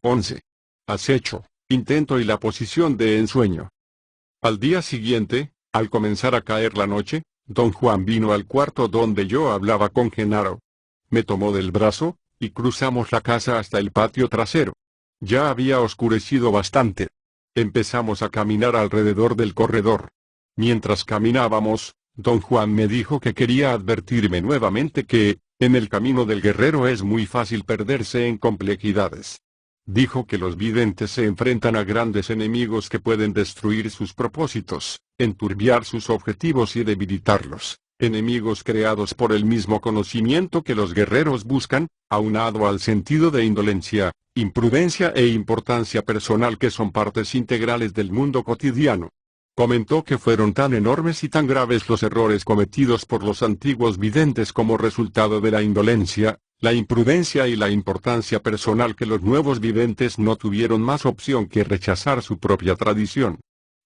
11. Acecho, intento y la posición de ensueño. Al día siguiente, al comenzar a caer la noche, don Juan vino al cuarto donde yo hablaba con Genaro. Me tomó del brazo, y cruzamos la casa hasta el patio trasero. Ya había oscurecido bastante. Empezamos a caminar alrededor del corredor. Mientras caminábamos, don Juan me dijo que quería advertirme nuevamente que, en el camino del guerrero es muy fácil perderse en complejidades. Dijo que los videntes se enfrentan a grandes enemigos que pueden destruir sus propósitos, enturbiar sus objetivos y debilitarlos, enemigos creados por el mismo conocimiento que los guerreros buscan, aunado al sentido de indolencia, imprudencia e importancia personal que son partes integrales del mundo cotidiano. Comentó que fueron tan enormes y tan graves los errores cometidos por los antiguos videntes como resultado de la indolencia, la imprudencia y la importancia personal que los nuevos videntes no tuvieron más opción que rechazar su propia tradición.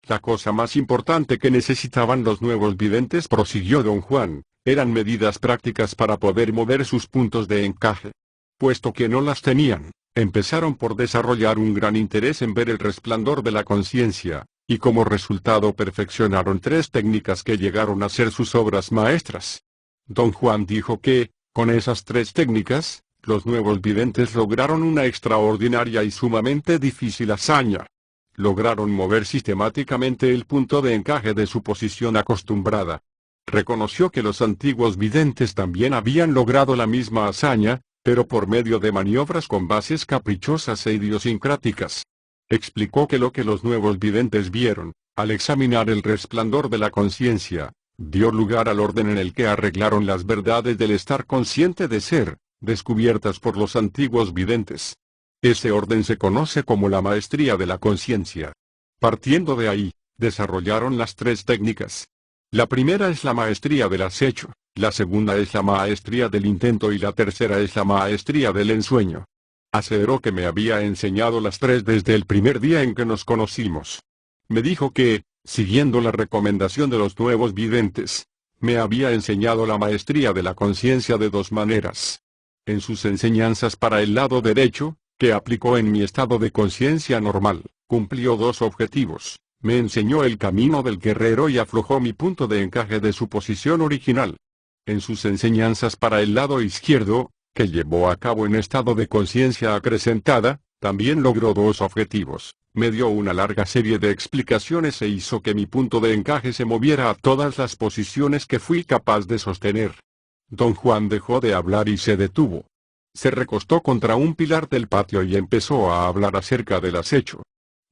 La cosa más importante que necesitaban los nuevos videntes, prosiguió don Juan, eran medidas prácticas para poder mover sus puntos de encaje. Puesto que no las tenían, empezaron por desarrollar un gran interés en ver el resplandor de la conciencia, y como resultado perfeccionaron 3 técnicas que llegaron a ser sus obras maestras. Don Juan dijo que, con esas 3 técnicas, los nuevos videntes lograron una extraordinaria y sumamente difícil hazaña. Lograron mover sistemáticamente el punto de encaje de su posición acostumbrada. Reconoció que los antiguos videntes también habían logrado la misma hazaña, pero por medio de maniobras con bases caprichosas e idiosincráticas. Explicó que lo que los nuevos videntes vieron, al examinar el resplandor de la conciencia, dio lugar al orden en el que arreglaron las verdades del estar consciente de ser, descubiertas por los antiguos videntes. Ese orden se conoce como la maestría de la conciencia. Partiendo de ahí, desarrollaron las 3 técnicas. La primera es la maestría del acecho, la segunda es la maestría del intento y la tercera es la maestría del ensueño. Aseveró que me había enseñado las 3 desde el primer día en que nos conocimos. Me dijo que, siguiendo la recomendación de los nuevos videntes, me había enseñado la maestría de la conciencia de 2 maneras. En sus enseñanzas para el lado derecho, que aplicó en mi estado de conciencia normal, cumplió 2 objetivos. Me enseñó el camino del guerrero y aflojó mi punto de encaje de su posición original. En sus enseñanzas para el lado izquierdo, que llevó a cabo en estado de conciencia acrecentada, también logró 2 objetivos. Me dio una larga serie de explicaciones e hizo que mi punto de encaje se moviera a todas las posiciones que fui capaz de sostener. Don Juan dejó de hablar y se detuvo. Se recostó contra un pilar del patio y empezó a hablar acerca del acecho.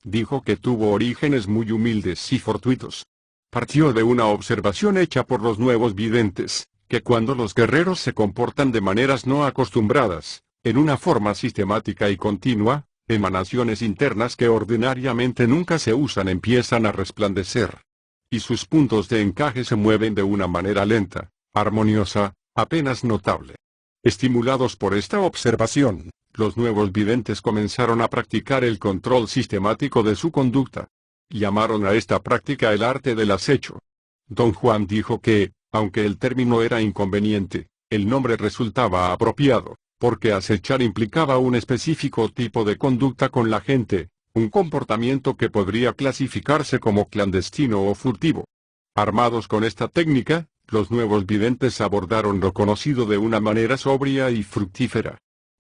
Dijo que tuvo orígenes muy humildes y fortuitos. Partió de una observación hecha por los nuevos videntes, que cuando los guerreros se comportan de maneras no acostumbradas, en una forma sistemática y continua, emanaciones internas que ordinariamente nunca se usan empiezan a resplandecer. Y sus puntos de encaje se mueven de una manera lenta, armoniosa, apenas notable. Estimulados por esta observación, los nuevos videntes comenzaron a practicar el control sistemático de su conducta. Llamaron a esta práctica el arte del acecho. Don Juan dijo que, aunque el término era inconveniente, el nombre resultaba apropiado, porque acechar implicaba un específico tipo de conducta con la gente, un comportamiento que podría clasificarse como clandestino o furtivo. Armados con esta técnica, los nuevos videntes abordaron lo conocido de una manera sobria y fructífera.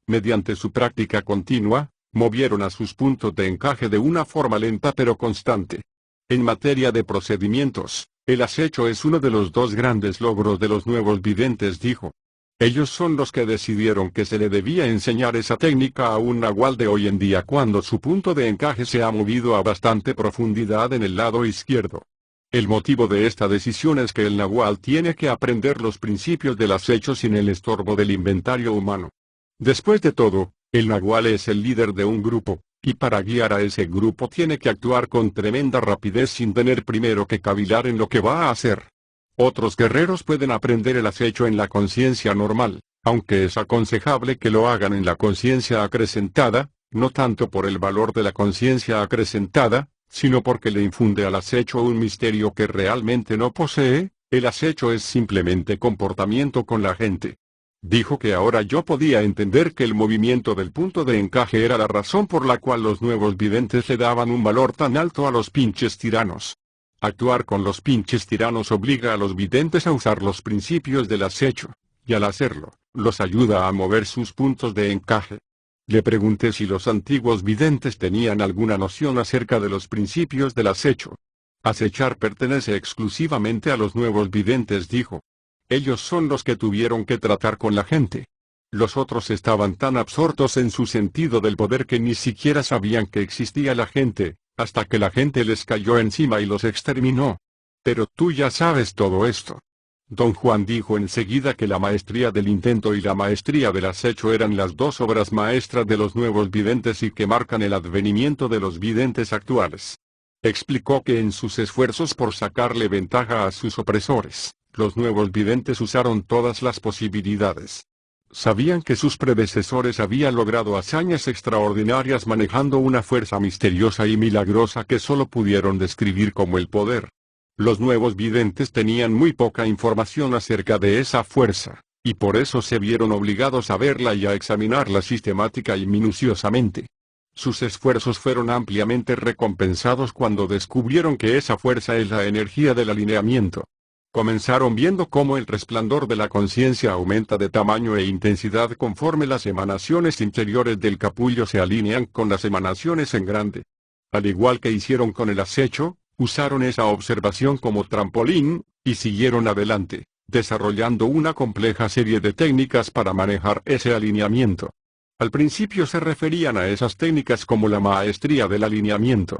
Mediante su práctica continua, movieron a sus puntos de encaje de una forma lenta pero constante. En materia de procedimientos, el acecho es uno de los 2 grandes logros de los nuevos videntes, dijo. Ellos son los que decidieron que se le debía enseñar esa técnica a un nahual de hoy en día cuando su punto de encaje se ha movido a bastante profundidad en el lado izquierdo. El motivo de esta decisión es que el nahual tiene que aprender los principios del acecho sin el estorbo del inventario humano. Después de todo, el nahual es el líder de un grupo, y para guiar a ese grupo tiene que actuar con tremenda rapidez sin tener primero que cavilar en lo que va a hacer. Otros guerreros pueden aprender el acecho en la conciencia normal, aunque es aconsejable que lo hagan en la conciencia acrecentada, no tanto por el valor de la conciencia acrecentada, sino porque le infunde al acecho un misterio que realmente no posee. El acecho es simplemente comportamiento con la gente. Dijo que ahora yo podía entender que el movimiento del punto de encaje era la razón por la cual los nuevos videntes le daban un valor tan alto a los pinches tiranos. Actuar con los pinches tiranos obliga a los videntes a usar los principios del acecho, y al hacerlo, los ayuda a mover sus puntos de encaje. Le pregunté si los antiguos videntes tenían alguna noción acerca de los principios del acecho. Acechar pertenece exclusivamente a los nuevos videntes, dijo. Ellos son los que tuvieron que tratar con la gente. Los otros estaban tan absortos en su sentido del poder que ni siquiera sabían que existía la gente, hasta que la gente les cayó encima y los exterminó. Pero tú ya sabes todo esto. Don Juan dijo enseguida que la maestría del intento y la maestría del acecho eran las dos obras maestras de los nuevos videntes y que marcan el advenimiento de los videntes actuales. Explicó que en sus esfuerzos por sacarle ventaja a sus opresores, los nuevos videntes usaron todas las posibilidades. Sabían que sus predecesores habían logrado hazañas extraordinarias manejando una fuerza misteriosa y milagrosa que solo pudieron describir como el poder. Los nuevos videntes tenían muy poca información acerca de esa fuerza, y por eso se vieron obligados a verla y a examinarla sistemática y minuciosamente. Sus esfuerzos fueron ampliamente recompensados cuando descubrieron que esa fuerza es la energía del alineamiento. Comenzaron viendo cómo el resplandor de la conciencia aumenta de tamaño e intensidad conforme las emanaciones interiores del capullo se alinean con las emanaciones en grande. Al igual que hicieron con el acecho, usaron esa observación como trampolín, y siguieron adelante, desarrollando una compleja serie de técnicas para manejar ese alineamiento. Al principio se referían a esas técnicas como la maestría del alineamiento.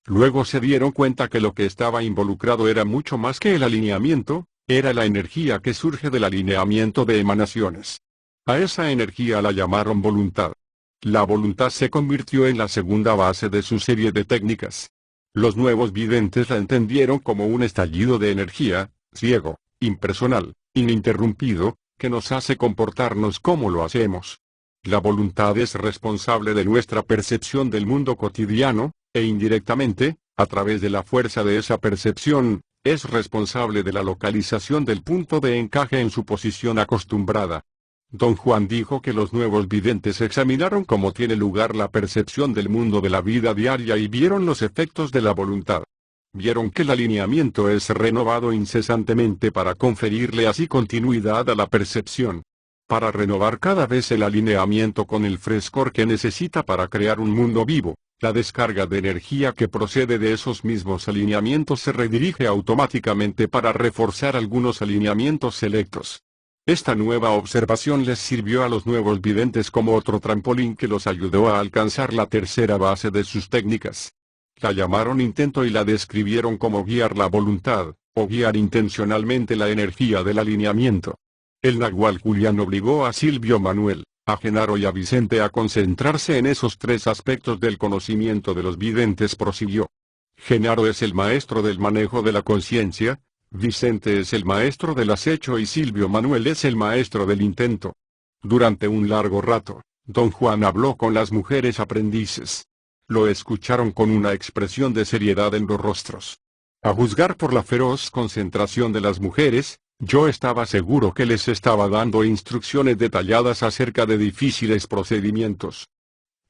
Luego se dieron cuenta que lo que estaba involucrado era mucho más que el alineamiento, era la energía que surge del alineamiento de emanaciones. A esa energía la llamaron voluntad. La voluntad se convirtió en la segunda base de su serie de técnicas. Los nuevos videntes la entendieron como un estallido de energía, ciego, impersonal, ininterrumpido, que nos hace comportarnos como lo hacemos. La voluntad es responsable de nuestra percepción del mundo cotidiano, e indirectamente, a través de la fuerza de esa percepción, es responsable de la localización del punto de encaje en su posición acostumbrada. Don Juan dijo que los nuevos videntes examinaron cómo tiene lugar la percepción del mundo de la vida diaria y vieron los efectos de la voluntad. Vieron que el alineamiento es renovado incesantemente para conferirle así continuidad a la percepción. Para renovar cada vez el alineamiento con el frescor que necesita para crear un mundo vivo, la descarga de energía que procede de esos mismos alineamientos se redirige automáticamente para reforzar algunos alineamientos selectos. Esta nueva observación les sirvió a los nuevos videntes como otro trampolín que los ayudó a alcanzar la tercera base de sus técnicas. La llamaron intento y la describieron como guiar la voluntad, o guiar intencionalmente la energía del alineamiento. El Nahual Julián obligó a Silvio Manuel, a Genaro y a Vicente a concentrarse en esos tres aspectos del conocimiento de los videntes. Prosiguió. Genaro es el maestro del manejo de la conciencia, Vicente es el maestro del acecho y Silvio Manuel es el maestro del intento. Durante un largo rato, don Juan habló con las mujeres aprendices. Lo escucharon con una expresión de seriedad en los rostros. A juzgar por la feroz concentración de las mujeres, yo estaba seguro que les estaba dando instrucciones detalladas acerca de difíciles procedimientos.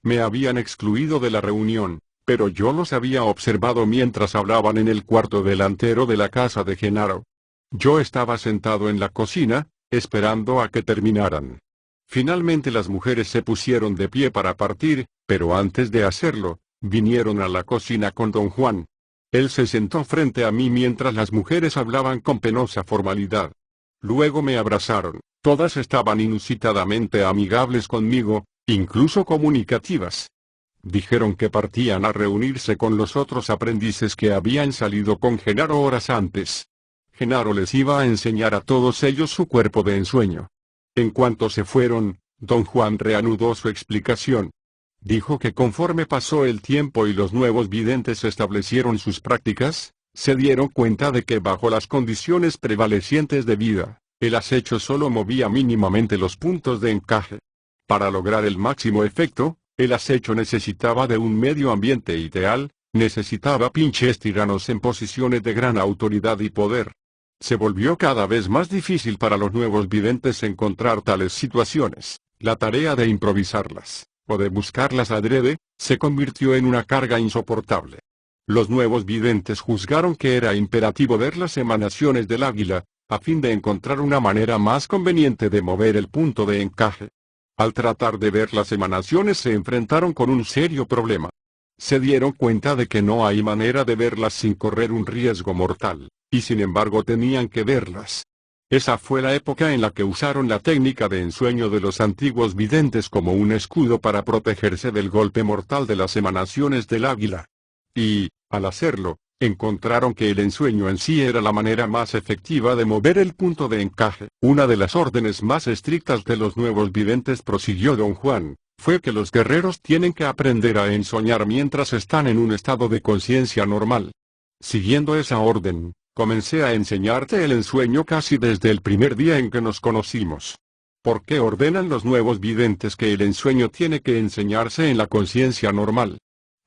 Me habían excluido de la reunión, pero yo los había observado mientras hablaban en el cuarto delantero de la casa de Genaro. Yo estaba sentado en la cocina, esperando a que terminaran. Finalmente las mujeres se pusieron de pie para partir, pero antes de hacerlo, vinieron a la cocina con don Juan. Él se sentó frente a mí mientras las mujeres hablaban con penosa formalidad. Luego me abrazaron, todas estaban inusitadamente amigables conmigo, incluso comunicativas. Dijeron que partían a reunirse con los otros aprendices que habían salido con Genaro horas antes. Genaro les iba a enseñar a todos ellos su cuerpo de ensueño. En cuanto se fueron, don Juan reanudó su explicación. Dijo que conforme pasó el tiempo y los nuevos videntes establecieron sus prácticas, se dieron cuenta de que bajo las condiciones prevalecientes de vida, el acecho solo movía mínimamente los puntos de encaje. Para lograr el máximo efecto, el acecho necesitaba de un medio ambiente ideal, necesitaba pinches tiranos en posiciones de gran autoridad y poder. Se volvió cada vez más difícil para los nuevos videntes encontrar tales situaciones. La tarea de improvisarlas, o de buscarlas adrede, se convirtió en una carga insoportable. Los nuevos videntes juzgaron que era imperativo ver las emanaciones del águila, a fin de encontrar una manera más conveniente de mover el punto de encaje. Al tratar de ver las emanaciones se enfrentaron con un serio problema. Se dieron cuenta de que no hay manera de verlas sin correr un riesgo mortal, y sin embargo tenían que verlas. Esa fue la época en la que usaron la técnica de ensueño de los antiguos videntes como un escudo para protegerse del golpe mortal de las emanaciones del águila. Y, al hacerlo, encontraron que el ensueño en sí era la manera más efectiva de mover el punto de encaje. Una de las órdenes más estrictas de los nuevos videntes, prosiguió Don Juan, fue que los guerreros tienen que aprender a ensoñar mientras están en un estado de conciencia normal. Siguiendo esa orden, comencé a enseñarte el ensueño casi desde el primer día en que nos conocimos. ¿Por qué ordenan los nuevos videntes que el ensueño tiene que enseñarse en la conciencia normal?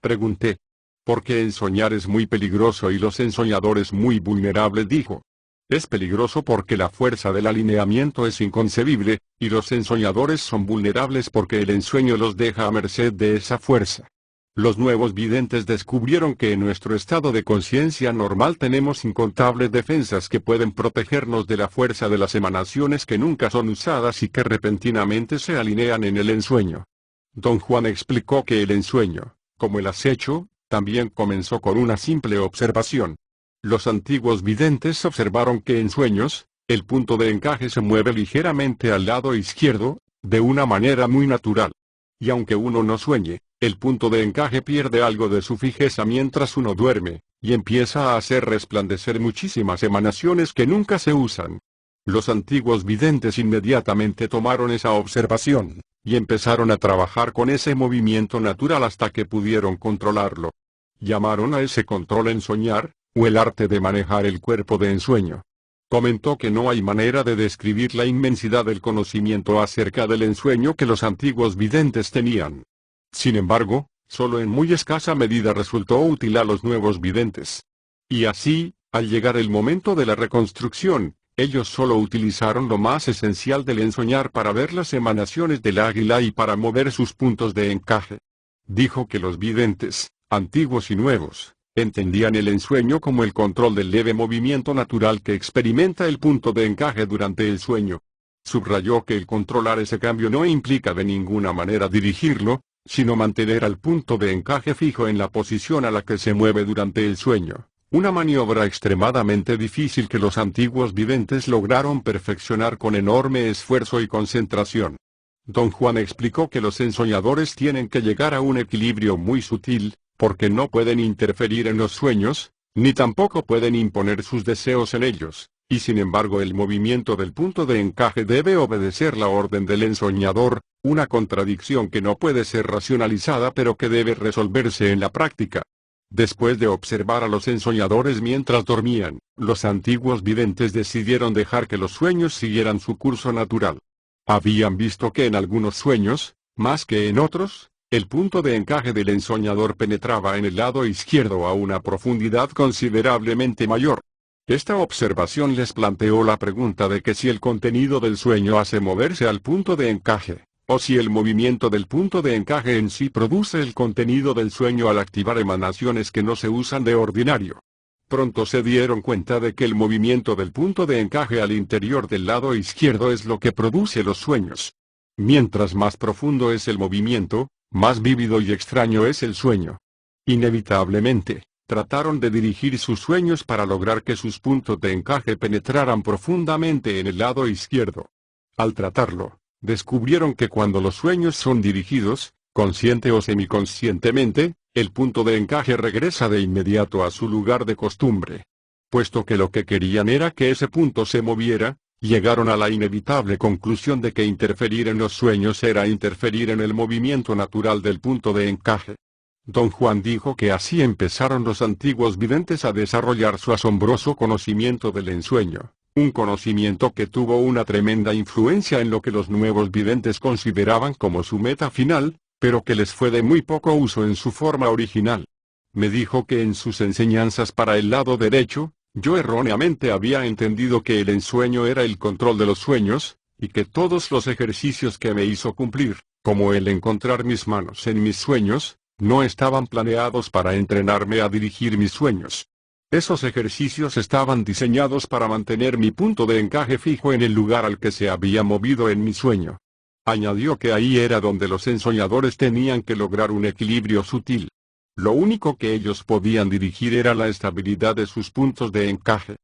Pregunté. Porque ensoñar es muy peligroso y los ensoñadores muy vulnerables, dijo. Es peligroso porque la fuerza del alineamiento es inconcebible, y los ensoñadores son vulnerables porque el ensueño los deja a merced de esa fuerza. Los nuevos videntes descubrieron que en nuestro estado de conciencia normal tenemos incontables defensas que pueden protegernos de la fuerza de las emanaciones que nunca son usadas y que repentinamente se alinean en el ensueño. Don Juan explicó que el ensueño, como el acecho, también comenzó con una simple observación. Los antiguos videntes observaron que en sueños, el punto de encaje se mueve ligeramente al lado izquierdo, de una manera muy natural. Y aunque uno no sueñe, el punto de encaje pierde algo de su fijeza mientras uno duerme, y empieza a hacer resplandecer muchísimas emanaciones que nunca se usan. Los antiguos videntes inmediatamente tomaron esa observación, y empezaron a trabajar con ese movimiento natural hasta que pudieron controlarlo. Llamaron a ese control ensoñar, o el arte de manejar el cuerpo de ensueño. Comentó que no hay manera de describir la inmensidad del conocimiento acerca del ensueño que los antiguos videntes tenían. Sin embargo, solo en muy escasa medida resultó útil a los nuevos videntes. Y así, al llegar el momento de la reconstrucción, ellos solo utilizaron lo más esencial del ensoñar para ver las emanaciones del águila y para mover sus puntos de encaje. Dijo que los videntes, antiguos y nuevos, entendían el ensueño como el control del leve movimiento natural que experimenta el punto de encaje durante el sueño. Subrayó que el controlar ese cambio no implica de ninguna manera dirigirlo, sino mantener al punto de encaje fijo en la posición a la que se mueve durante el sueño, una maniobra extremadamente difícil que los antiguos videntes lograron perfeccionar con enorme esfuerzo y concentración. Don Juan explicó que los ensoñadores tienen que llegar a un equilibrio muy sutil, porque no pueden interferir en los sueños, ni tampoco pueden imponer sus deseos en ellos, y sin embargo el movimiento del punto de encaje debe obedecer la orden del ensoñador, una contradicción que no puede ser racionalizada pero que debe resolverse en la práctica. Después de observar a los ensoñadores mientras dormían, los antiguos videntes decidieron dejar que los sueños siguieran su curso natural. Habían visto que en algunos sueños, más que en otros, el punto de encaje del ensoñador penetraba en el lado izquierdo a una profundidad considerablemente mayor. Esta observación les planteó la pregunta de que si el contenido del sueño hace moverse al punto de encaje, o si el movimiento del punto de encaje en sí produce el contenido del sueño al activar emanaciones que no se usan de ordinario. Pronto se dieron cuenta de que el movimiento del punto de encaje al interior del lado izquierdo es lo que produce los sueños. Mientras más profundo es el movimiento, más vívido y extraño es el sueño. Inevitablemente, trataron de dirigir sus sueños para lograr que sus puntos de encaje penetraran profundamente en el lado izquierdo. Al tratarlo, descubrieron que cuando los sueños son dirigidos, consciente o semiconscientemente, el punto de encaje regresa de inmediato a su lugar de costumbre. Puesto que lo que querían era que ese punto se moviera, llegaron a la inevitable conclusión de que interferir en los sueños era interferir en el movimiento natural del punto de encaje. Don Juan dijo que así empezaron los antiguos videntes a desarrollar su asombroso conocimiento del ensueño, un conocimiento que tuvo una tremenda influencia en lo que los nuevos videntes consideraban como su meta final, pero que les fue de muy poco uso en su forma original. Me dijo que en sus enseñanzas para el lado derecho, Yo erróneamente había entendido que el ensueño era el control de los sueños, y que todos los ejercicios que me hizo cumplir, como el encontrar mis manos en mis sueños, no estaban planeados para entrenarme a dirigir mis sueños. Esos ejercicios estaban diseñados para mantener mi punto de encaje fijo en el lugar al que se había movido en mi sueño. Añadió que ahí era donde los ensoñadores tenían que lograr un equilibrio sutil. Lo único que ellos podían dirigir era la estabilidad de sus puntos de encaje.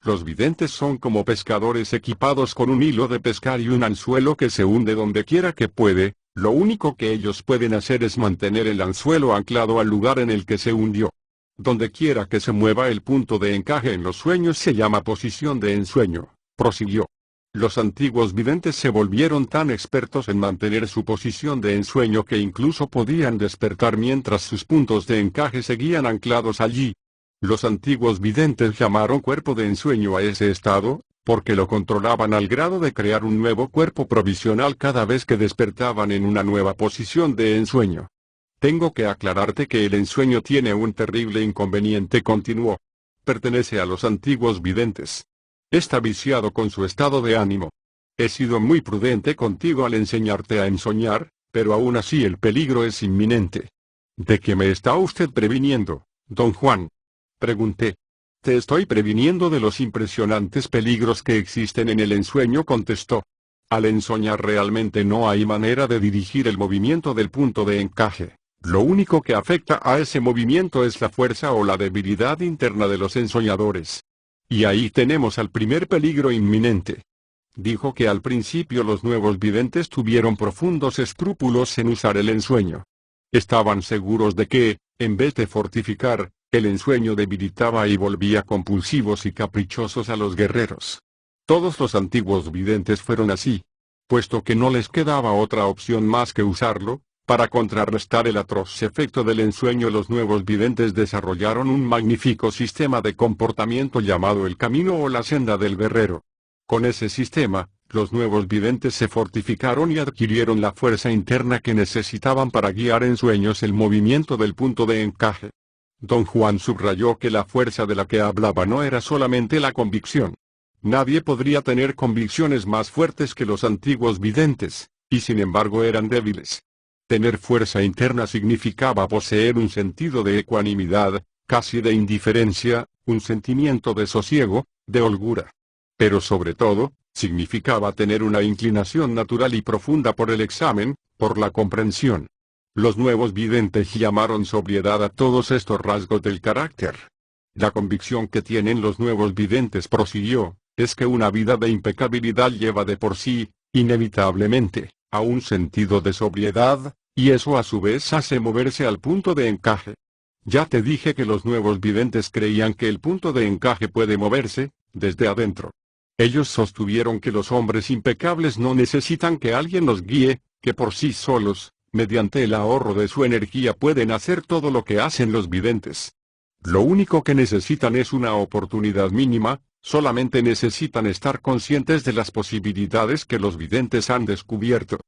Los videntes son como pescadores equipados con un hilo de pescar y un anzuelo que se hunde donde quiera que puede. Lo único que ellos pueden hacer es mantener el anzuelo anclado al lugar en el que se hundió. Donde quiera que se mueva el punto de encaje en los sueños se llama posición de ensueño, prosiguió. Los antiguos videntes se volvieron tan expertos en mantener su posición de ensueño que incluso podían despertar mientras sus puntos de encaje seguían anclados allí. Los antiguos videntes llamaron cuerpo de ensueño a ese estado, porque lo controlaban al grado de crear un nuevo cuerpo provisional cada vez que despertaban en una nueva posición de ensueño. Tengo que aclararte que el ensueño tiene un terrible inconveniente, continuó. Pertenece a los antiguos videntes. Está viciado con su estado de ánimo. He sido muy prudente contigo al enseñarte a ensoñar, pero aún así el peligro es inminente. ¿De qué me está usted previniendo, don Juan? Pregunté. Te estoy previniendo de los impresionantes peligros que existen en el ensueño, contestó. Al ensoñar realmente no hay manera de dirigir el movimiento del punto de encaje. Lo único que afecta a ese movimiento es la fuerza o la debilidad interna de los ensoñadores. Y ahí tenemos al primer peligro inminente. Dijo que al principio los nuevos videntes tuvieron profundos escrúpulos en usar el ensueño. Estaban seguros de que, en vez de fortificar, el ensueño debilitaba y volvía compulsivos y caprichosos a los guerreros. Todos los antiguos videntes fueron así. Puesto que no les quedaba otra opción más que usarlo, para contrarrestar el atroz efecto del ensueño, los nuevos videntes desarrollaron un magnífico sistema de comportamiento llamado el camino o la senda del guerrero. Con ese sistema, los nuevos videntes se fortificaron y adquirieron la fuerza interna que necesitaban para guiar en sueños el movimiento del punto de encaje. Don Juan subrayó que la fuerza de la que hablaba no era solamente la convicción. Nadie podría tener convicciones más fuertes que los antiguos videntes, y sin embargo eran débiles. Tener fuerza interna significaba poseer un sentido de ecuanimidad, casi de indiferencia, un sentimiento de sosiego, de holgura. Pero sobre todo, significaba tener una inclinación natural y profunda por el examen, por la comprensión. Los nuevos videntes llamaron sobriedad a todos estos rasgos del carácter. La convicción que tienen los nuevos videntes, prosiguió, es que una vida de impecabilidad lleva de por sí, inevitablemente, a un sentido de sobriedad, y eso a su vez hace moverse al punto de encaje. Ya te dije que los nuevos videntes creían que el punto de encaje puede moverse, desde adentro. Ellos sostuvieron que los hombres impecables no necesitan que alguien los guíe, que por sí solos, mediante el ahorro de su energía pueden hacer todo lo que hacen los videntes. Lo único que necesitan es una oportunidad mínima, solamente necesitan estar conscientes de las posibilidades que los videntes han descubierto.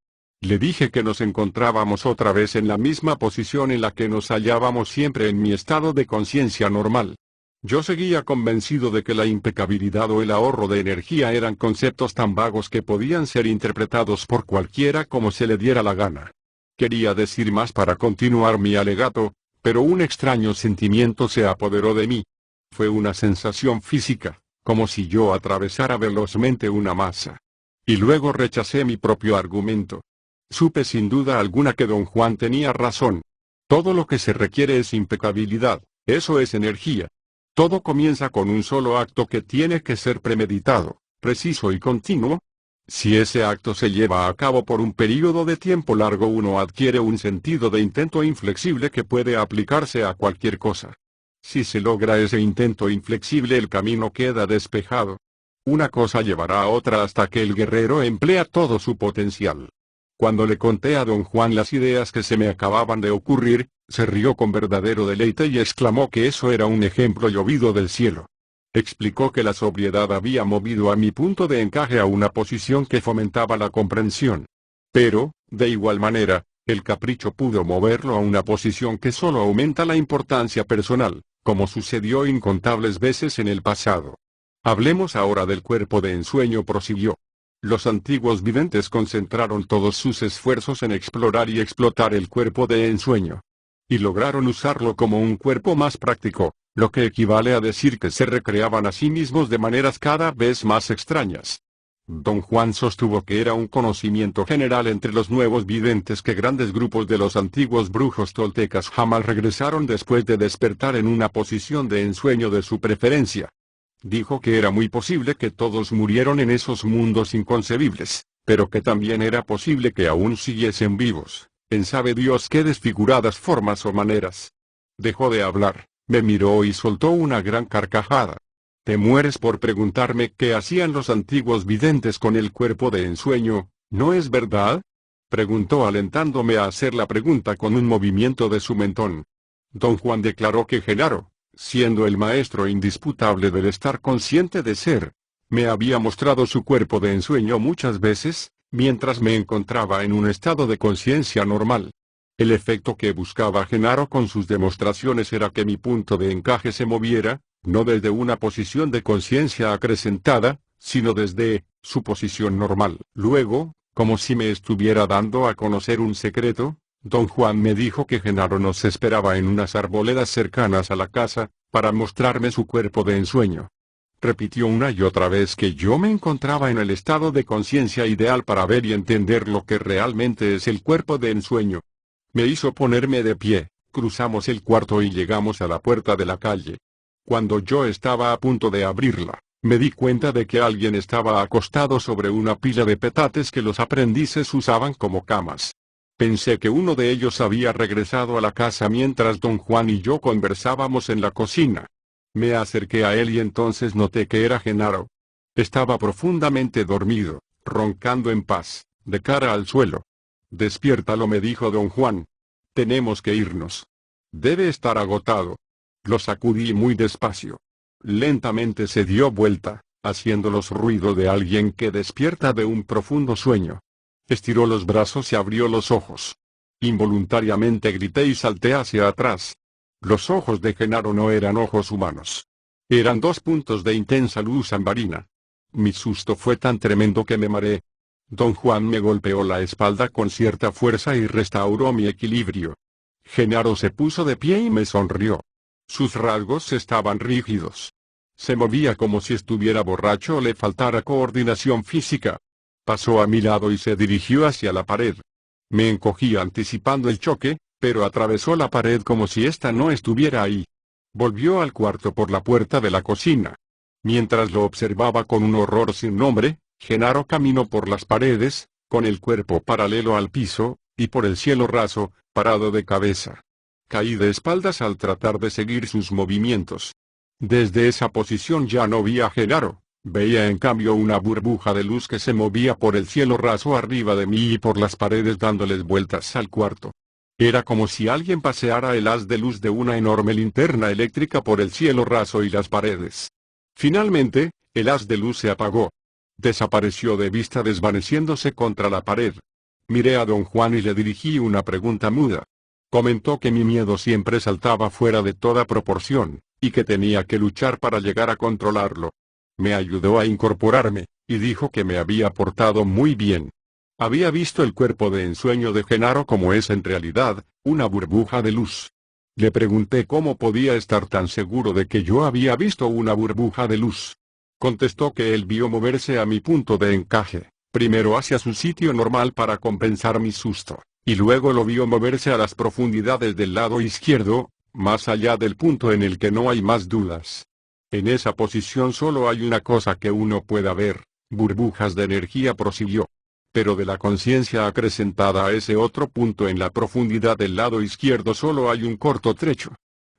Le dije que nos encontrábamos otra vez en la misma posición en la que nos hallábamos siempre en mi estado de conciencia normal. Yo seguía convencido de que la impecabilidad o el ahorro de energía eran conceptos tan vagos que podían ser interpretados por cualquiera como se le diera la gana. Quería decir más para continuar mi alegato, pero un extraño sentimiento se apoderó de mí. Fue una sensación física, como si yo atravesara velozmente una masa. Y luego rechacé mi propio argumento. Supe sin duda alguna que don Juan tenía razón. Todo lo que se requiere es impecabilidad, eso es energía. Todo comienza con un solo acto que tiene que ser premeditado, preciso y continuo. Si ese acto se lleva a cabo por un período de tiempo largo, uno adquiere un sentido de intento inflexible que puede aplicarse a cualquier cosa. Si se logra ese intento inflexible, el camino queda despejado. Una cosa llevará a otra hasta que el guerrero emplea todo su potencial. Cuando le conté a don Juan las ideas que se me acababan de ocurrir, se rió con verdadero deleite y exclamó que eso era un ejemplo llovido del cielo. Explicó que la sobriedad había movido a mi punto de encaje a una posición que fomentaba la comprensión. Pero, de igual manera, el capricho pudo moverlo a una posición que solo aumenta la importancia personal, como sucedió incontables veces en el pasado. Hablemos ahora del cuerpo de ensueño, prosiguió. Los antiguos videntes concentraron todos sus esfuerzos en explorar y explotar el cuerpo de ensueño. Y lograron usarlo como un cuerpo más práctico, lo que equivale a decir que se recreaban a sí mismos de maneras cada vez más extrañas. Don Juan sostuvo que era un conocimiento general entre los nuevos videntes que grandes grupos de los antiguos brujos toltecas jamás regresaron después de despertar en una posición de ensueño de su preferencia. Dijo que era muy posible que todos murieron en esos mundos inconcebibles, pero que también era posible que aún siguiesen vivos, en sabe Dios qué desfiguradas formas o maneras. Dejó de hablar, me miró y soltó una gran carcajada. ¿Te mueres por preguntarme qué hacían los antiguos videntes con el cuerpo de ensueño, no es verdad? Preguntó alentándome a hacer la pregunta con un movimiento de su mentón. Don Juan declaró que Genaro, siendo el maestro indisputable del estar consciente de ser, me había mostrado su cuerpo de ensueño muchas veces, mientras me encontraba en un estado de conciencia normal. El efecto que buscaba Genaro con sus demostraciones era que mi punto de encaje se moviera, no desde una posición de conciencia acrecentada, sino desde su posición normal. Luego, como si me estuviera dando a conocer un secreto, Don Juan me dijo que Genaro nos esperaba en unas arboledas cercanas a la casa, para mostrarme su cuerpo de ensueño. Repitió una y otra vez que yo me encontraba en el estado de conciencia ideal para ver y entender lo que realmente es el cuerpo de ensueño. Me hizo ponerme de pie, cruzamos el cuarto y llegamos a la puerta de la calle. Cuando yo estaba a punto de abrirla, me di cuenta de que alguien estaba acostado sobre una pila de petates que los aprendices usaban como camas. Pensé que uno de ellos había regresado a la casa mientras Don Juan y yo conversábamos en la cocina. Me acerqué a él y entonces noté que era Genaro. Estaba profundamente dormido, roncando en paz, de cara al suelo. Despiértalo, me dijo Don Juan. Tenemos que irnos. Debe estar agotado. Lo sacudí muy despacio. Lentamente se dio vuelta, haciendo los ruidos de alguien que despierta de un profundo sueño. Estiró los brazos y abrió los ojos. Involuntariamente grité y salté hacia atrás. Los ojos de Genaro no eran ojos humanos. Eran dos puntos de intensa luz ambarina. Mi susto fue tan tremendo que me mareé. Don Juan me golpeó la espalda con cierta fuerza y restauró mi equilibrio. Genaro se puso de pie y me sonrió. Sus rasgos estaban rígidos. Se movía como si estuviera borracho o le faltara coordinación física. Pasó a mi lado y se dirigió hacia la pared. Me encogí anticipando el choque, pero atravesó la pared como si ésta no estuviera ahí. Volvió al cuarto por la puerta de la cocina. Mientras lo observaba con un horror sin nombre, Genaro caminó por las paredes, con el cuerpo paralelo al piso, y por el cielo raso, parado de cabeza. Caí de espaldas al tratar de seguir sus movimientos. Desde esa posición ya no vi a Genaro, veía en cambio una burbuja de luz que se movía por el cielo raso arriba de mí y por las paredes dándoles vueltas al cuarto. Era como si alguien paseara el haz de luz de una enorme linterna eléctrica por el cielo raso y las paredes. Finalmente, el haz de luz se apagó. Desapareció de vista desvaneciéndose contra la pared. Miré a Don Juan y le dirigí una pregunta muda. Comentó que mi miedo siempre saltaba fuera de toda proporción, y que tenía que luchar para llegar a controlarlo. Me ayudó a incorporarme, y dijo que me había portado muy bien. Había visto el cuerpo de ensueño de Genaro como es en realidad, una burbuja de luz. Le pregunté cómo podía estar tan seguro de que yo había visto una burbuja de luz. Contestó que él vio moverse a mi punto de encaje, primero hacia su sitio normal para compensar mi susto, y luego lo vio moverse a las profundidades del lado izquierdo, más allá del punto en el que no hay más dudas. En esa posición solo hay una cosa que uno pueda ver, burbujas de energía, prosiguió. Pero de la conciencia acrecentada a ese otro punto en la profundidad del lado izquierdo solo hay un corto trecho.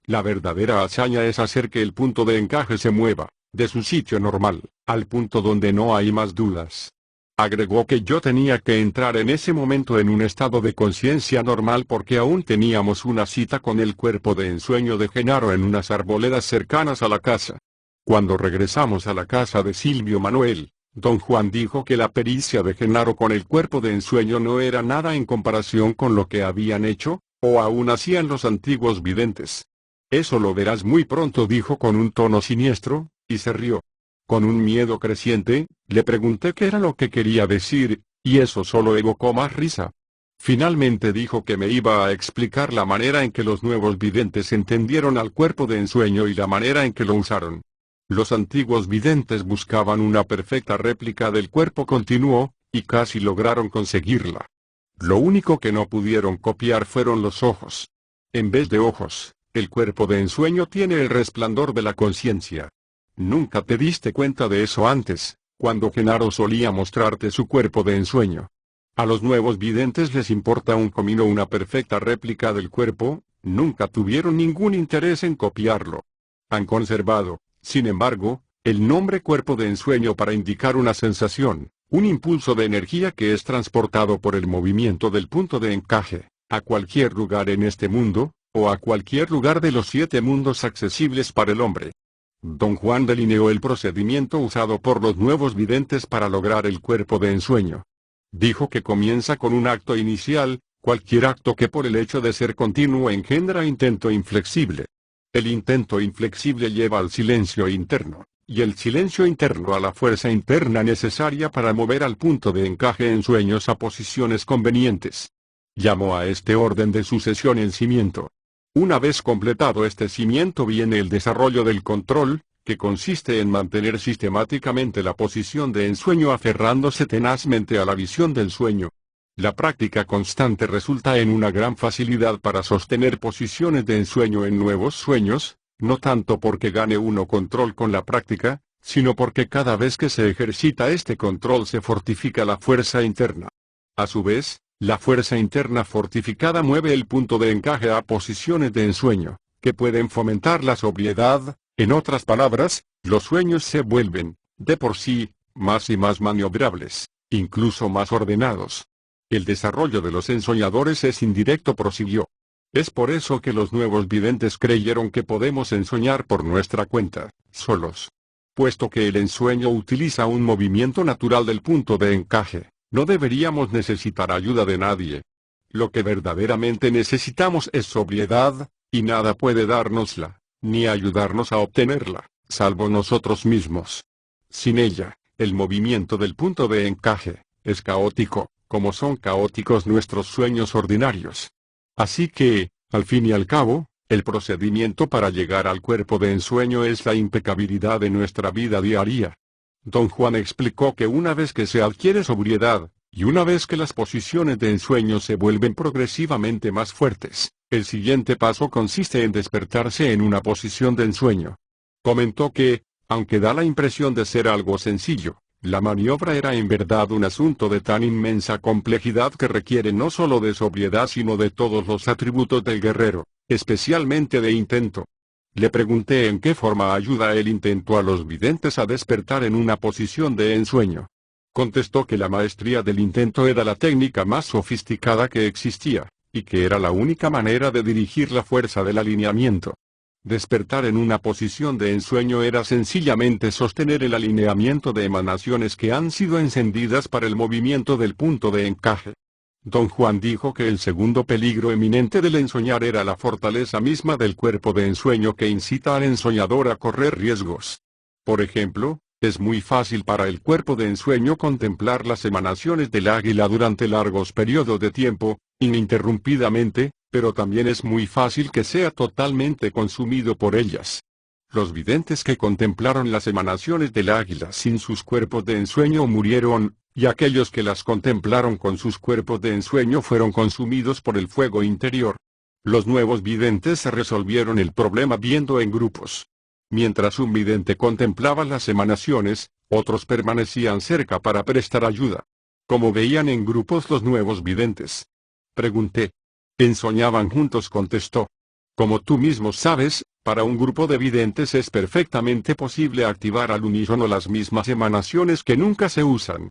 La verdadera hazaña es hacer que el punto de encaje se mueva, de su sitio normal, al punto donde no hay más dudas. Agregó que yo tenía que entrar en ese momento en un estado de conciencia normal porque aún teníamos una cita con el cuerpo de ensueño de Genaro en unas arboledas cercanas a la casa. Cuando regresamos a la casa de Silvio Manuel, Don Juan dijo que la pericia de Genaro con el cuerpo de ensueño no era nada en comparación con lo que habían hecho, o aún hacían los antiguos videntes. Eso lo verás muy pronto, dijo con un tono siniestro, y se rió. Con un miedo creciente, le pregunté qué era lo que quería decir, y eso solo evocó más risa. Finalmente dijo que me iba a explicar la manera en que los nuevos videntes entendieron al cuerpo de ensueño y la manera en que lo usaron. Los antiguos videntes buscaban una perfecta réplica del cuerpo, continuó, y casi lograron conseguirla. Lo único que no pudieron copiar fueron los ojos. En vez de ojos, el cuerpo de ensueño tiene el resplandor de la conciencia. Nunca te diste cuenta de eso antes, cuando Genaro solía mostrarte su cuerpo de ensueño. A los nuevos videntes les importa un comino una perfecta réplica del cuerpo, nunca tuvieron ningún interés en copiarlo. Han conservado, sin embargo, el nombre cuerpo de ensueño para indicar una sensación, un impulso de energía que es transportado por el movimiento del punto de encaje, a cualquier lugar en este mundo, o a cualquier lugar de los 7 mundos accesibles para el hombre. Don Juan delineó el procedimiento usado por los nuevos videntes para lograr el cuerpo de ensueño. Dijo que comienza con un acto inicial, cualquier acto que por el hecho de ser continuo engendra intento inflexible. El intento inflexible lleva al silencio interno, y el silencio interno a la fuerza interna necesaria para mover al punto de encaje en sueños a posiciones convenientes. Llamó a este orden de sucesión el cimiento. Una vez completado este cimiento viene el desarrollo del control, que consiste en mantener sistemáticamente la posición de ensueño aferrándose tenazmente a la visión del sueño. La práctica constante resulta en una gran facilidad para sostener posiciones de ensueño en nuevos sueños, no tanto porque gane uno control con la práctica, sino porque cada vez que se ejercita este control se fortifica la fuerza interna. A su vez, la fuerza interna fortificada mueve el punto de encaje a posiciones de ensueño, que pueden fomentar la sobriedad. En otras palabras, los sueños se vuelven, de por sí, más y más maniobrables, incluso más ordenados. El desarrollo de los ensoñadores es indirecto, prosiguió. Es por eso que los nuevos videntes creyeron que podemos ensoñar por nuestra cuenta, solos. Puesto que el ensueño utiliza un movimiento natural del punto de encaje, no deberíamos necesitar ayuda de nadie. Lo que verdaderamente necesitamos es sobriedad, y nada puede dárnosla, ni ayudarnos a obtenerla, salvo nosotros mismos. Sin ella, el movimiento del punto de encaje es caótico, como son caóticos nuestros sueños ordinarios. Así que, al fin y al cabo, el procedimiento para llegar al cuerpo de ensueño es la impecabilidad de nuestra vida diaria. Don Juan explicó que una vez que se adquiere sobriedad, y una vez que las posiciones de ensueño se vuelven progresivamente más fuertes, el siguiente paso consiste en despertarse en una posición de ensueño. Comentó que, aunque da la impresión de ser algo sencillo, la maniobra era en verdad un asunto de tan inmensa complejidad que requiere no solo de sobriedad sino de todos los atributos del guerrero, especialmente de intento. Le pregunté en qué forma ayuda el intento a los videntes a despertar en una posición de ensueño. Contestó que la maestría del intento era la técnica más sofisticada que existía, y que era la única manera de dirigir la fuerza del alineamiento. Despertar en una posición de ensueño era sencillamente sostener el alineamiento de emanaciones que han sido encendidas para el movimiento del punto de encaje. Don Juan dijo que el segundo peligro eminente del ensoñar era la fortaleza misma del cuerpo de ensueño que incita al ensoñador a correr riesgos. Por ejemplo, es muy fácil para el cuerpo de ensueño contemplar las emanaciones del águila durante largos periodos de tiempo, ininterrumpidamente, pero también es muy fácil que sea totalmente consumido por ellas. Los videntes que contemplaron las emanaciones del águila sin sus cuerpos de ensueño murieron, y aquellos que las contemplaron con sus cuerpos de ensueño fueron consumidos por el fuego interior. Los nuevos videntes resolvieron el problema viendo en grupos. Mientras un vidente contemplaba las emanaciones, otros permanecían cerca para prestar ayuda. ¿Cómo veían en grupos los nuevos videntes? Pregunté. Ensoñaban juntos, contestó. Como tú mismo sabes, para un grupo de videntes es perfectamente posible activar al unísono las mismas emanaciones que nunca se usan.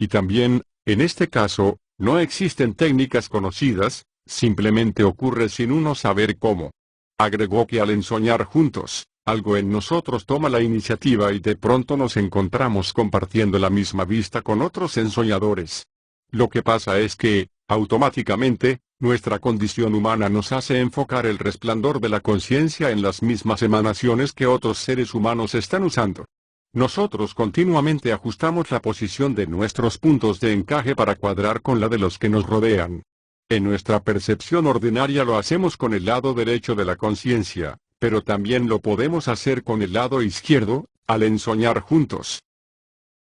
Y también, en este caso, no existen técnicas conocidas, simplemente ocurre sin uno saber cómo. Agregó que al ensoñar juntos, algo en nosotros toma la iniciativa y de pronto nos encontramos compartiendo la misma vista con otros ensoñadores. Lo que pasa es que, Automáticamente, nuestra condición humana nos hace enfocar el resplandor de la conciencia en las mismas emanaciones que otros seres humanos están usando. Nosotros continuamente ajustamos la posición de nuestros puntos de encaje para cuadrar con la de los que nos rodean. En nuestra percepción ordinaria lo hacemos con el lado derecho de la conciencia, pero también lo podemos hacer con el lado izquierdo, al ensoñar juntos.